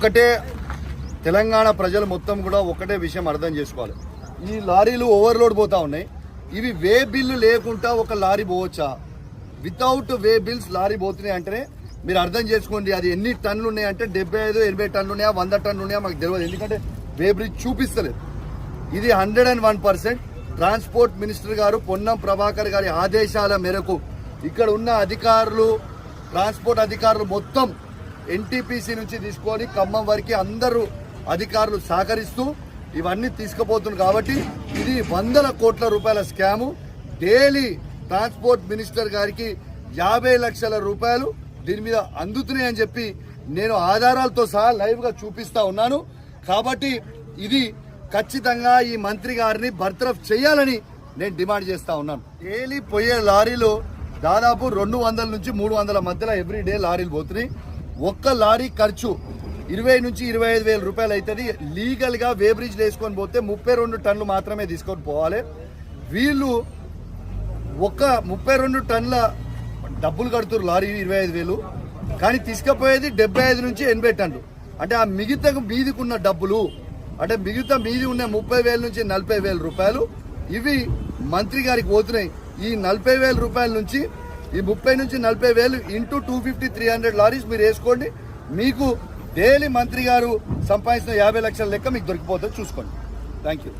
ఒకటే తెలంగాణ ప్రజలు మొత్తం కూడా ఒకటే విషయం అర్థం చేసుకోవాలి. ఈ లారీలు ఓవర్లోడ్ పోతా ఉన్నాయి. ఇవి వే బిల్లు లేకుండా ఒక లారీ పోవచ్చా? వితౌట్ వే బిల్స్ లారీ పోతున్నాయి అంటేనే మీరు అర్థం చేసుకోండి అది ఎన్ని టన్నులు ఉన్నాయంటే 75-80 టన్నులు ఉన్నాయా 100 టన్నులు ఉన్నాయా మాకు తెలియదు. ఎందుకంటే వే బ్రిడ్జ్ చూపిస్తలేదు. ఇది 101% ట్రాన్స్పోర్ట్ మినిస్టర్ గారు పొన్నం ప్రభాకర్ గారి ఆదేశాల మేరకు ఇక్కడ ఉన్న అధికారులు ట్రాన్స్పోర్ట్ అధికారులు మొత్తం ఎన్టీపీసీ నుంచి తీసుకొని ఖమ్మం వరకు అందరూ అధికారులు సహకరిస్తూ ఇవన్నీ తీసుకుపోతున్నారు. కాబట్టి ఇది 100 కోట్ల రూపాయల స్కాము. డైలీ ట్రాన్స్పోర్ట్ మినిస్టర్ గారికి 50 లక్షల రూపాయలు దీని మీద అందుతున్నాయని చెప్పి నేను ఆధారాలతో సహా లైవ్ గా చూపిస్తా ఉన్నాను. కాబట్టి ఇది ఖచ్చితంగా ఈ మంత్రి గారిని బర్తరఫ్ చేయాలని నేను డిమాండ్ చేస్తా ఉన్నాను. డైలీ పోయే లారీలు దాదాపు 200 నుంచి 300 మధ్యలో ఎవ్రీ డే లారీలు పోతున్నాయి. ఒక్క లారీ ఖర్చు 20 నుంచి 25 వేల రూపాయలు అవుతుంది. లీగల్ గా వే బ్రిడ్జ్ వేసుకొని పోతే 32 టన్నులు మాత్రమే తీసుకొని పోవాలి. వీళ్ళు ఒక 32 టన్నుల డబ్బులు కడుతున్నారు లారీ 25,000, కానీ తీసుకుపోయేది 75 నుంచి 80 టన్నులు. అంటే ఆ మిగతా మీదికున్న డబ్బులు అంటే మిగతా మీది ఉన్న 30,000 నుంచి 40,000 రూపాయలు ఇవి మంత్రి గారికి పోతున్నాయి. ఈ 40,000 రూపాయల నుంచి ఈ 30 నుంచి 40,000 ఇంటూ 250-300 లారీస్ మీరు వేసుకోండి. మీకు డైలీ మంత్రి గారు సంపాదించిన 50 లక్షల లెక్క మీకు దొరికిపోతుంది. చూసుకోండి. Thank you.